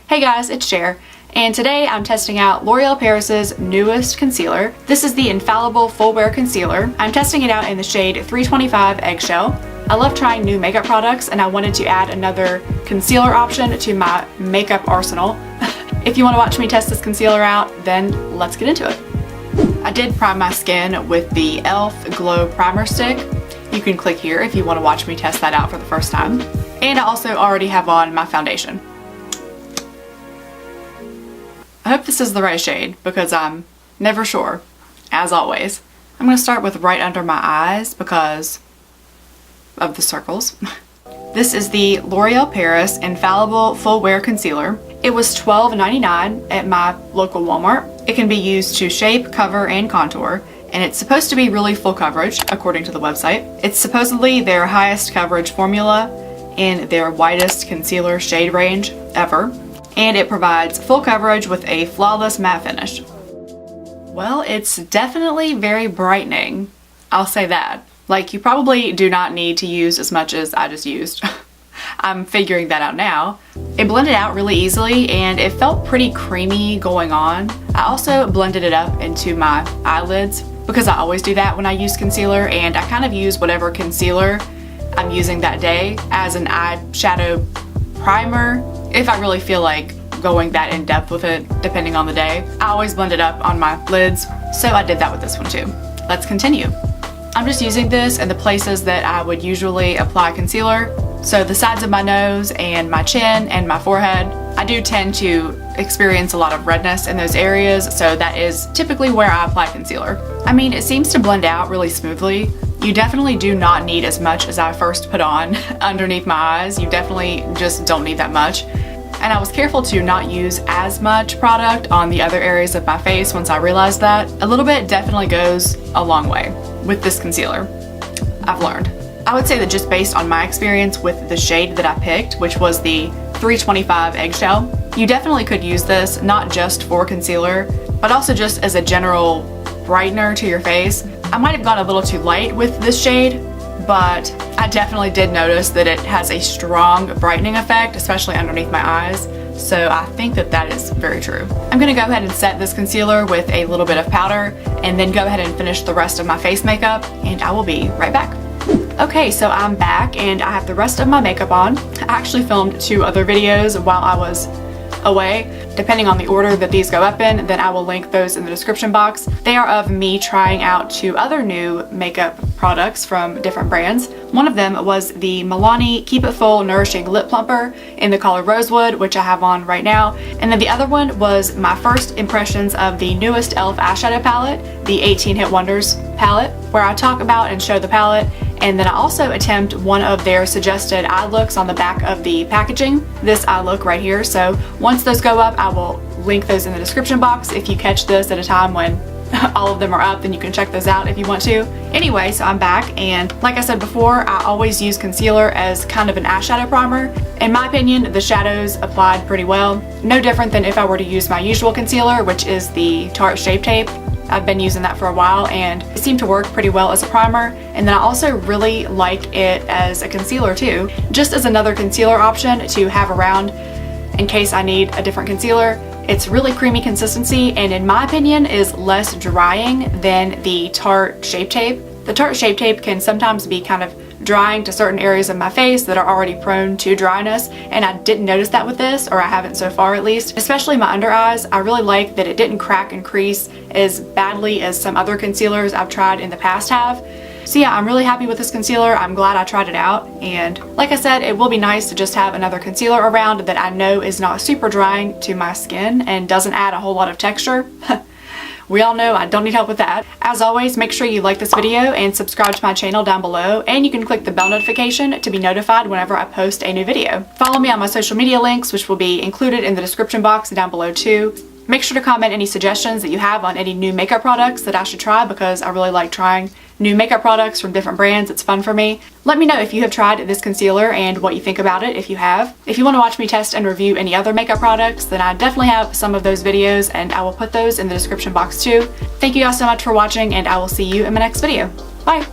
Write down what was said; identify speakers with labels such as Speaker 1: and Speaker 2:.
Speaker 1: Hey guys, it's Cher, and today I'm testing out L'Oreal Paris's newest concealer. This is the Infallible Full Wear Concealer. I'm testing it out in the shade 325 Eggshell. I love trying new makeup products and I wanted to add another concealer option to my makeup arsenal. If you want to watch me test this concealer out, then let's get into it. I did prime my skin with the e.l.f. Glow Primer Stick. You can click here if you want to watch me test that out for the first time. And I also already have on my foundation. I hope this is the right shade because I'm never sure, as always. I'm going to start with right under my eyes because of the circles. This is the L'Oreal Paris Infallible Full Wear Concealer. It was $12.99 at my local Walmart. It can be used to shape, cover, and contour, and it's supposed to be really full coverage, according to the website. It's supposedly their highest coverage formula in their widest concealer shade range ever. And it provides full coverage with a flawless matte finish. Well, it's definitely very brightening. I'll say that. Like, you probably do not need to use as much as I just used. I'm figuring that out now. It blended out really easily and it felt pretty creamy going on. I also blended it up into my eyelids because I always do that when I use concealer, and I kind of use whatever concealer I'm using that day as an eyeshadow primer if I really feel like going that in depth with it, depending on the day. I always blend it up on my lids, so I did that with this one too. Let's continue. I'm just using this in the places that I would usually apply concealer. So the sides of my nose and my chin and my forehead. I do tend to experience a lot of redness in those areas, so that is typically where I apply concealer. I mean, it seems to blend out really smoothly. You definitely do not need as much as I first put on underneath my eyes. You definitely just don't need that much. And I was careful to not use as much product on the other areas of my face once I realized that. A little bit definitely goes a long way with this concealer, I've learned. I would say that just based on my experience with the shade that I picked, which was the 325 Eggshell, you definitely could use this not just for concealer, but also just as a general brightener to your face. I might have gone a little too light with this shade, but I definitely did notice that it has a strong brightening effect, especially underneath my eyes. So I think that that is very true. I'm gonna go ahead and set this concealer with a little bit of powder and then go ahead and finish the rest of my face makeup, and I will be right back. Okay, so I'm back and I have the rest of my makeup on. I actually filmed 2 other videos while I was away. Depending on the order that these go up in, then I will link those in the description box. They are of me trying out 2 other new makeup products from different brands. One of them was the Milani Keep It Full Nourishing Lip Plumper in the color Rosewood, which I have on right now. And then the other one was my first impressions of the newest e.l.f. eyeshadow palette, the 18 Hit Wonders palette, where I talk about and show the palette. And then I also attempt one of their suggested eye looks on the back of the packaging, this eye look right here. So once those go up, I will link those in the description box. If you catch this at a time when all of them are up, then you can check those out if you want to. Anyway, so I'm back, and like I said before, I always use concealer as kind of an eyeshadow primer. In my opinion, the shadows applied pretty well. No different than if I were to use my usual concealer, which is the Tarte Shape Tape. I've been using that for a while and it seemed to work pretty well as a primer. And then I also really like it as a concealer too, just as another concealer option to have around in case I need a different concealer. It's really creamy consistency and in my opinion is less drying than the Tarte Shape Tape. The Tarte Shape Tape can sometimes be kind of drying to certain areas of my face that are already prone to dryness, and I didn't notice that with this, or I haven't so far at least. Especially my under eyes, I really like that it didn't crack and crease as badly as some other concealers I've tried in the past have. So yeah, I'm really happy with this concealer. I'm glad I tried it out, and like I said, it will be nice to just have another concealer around that I know is not super drying to my skin and doesn't add a whole lot of texture. We all know I don't need help with that. As always, make sure you like this video and subscribe to my channel down below, and you can click the bell notification to be notified whenever I post a new video. Follow me on my social media links, which will be included in the description box down below too. Make sure to comment any suggestions that you have on any new makeup products that I should try, because I really like trying new makeup products from different brands. It's fun for me. Let me know if you have tried this concealer and what you think about it if you have. If you want to watch me test and review any other makeup products, then I definitely have some of those videos and I will put those in the description box too. Thank you guys so much for watching, and I will see you in my next video. Bye!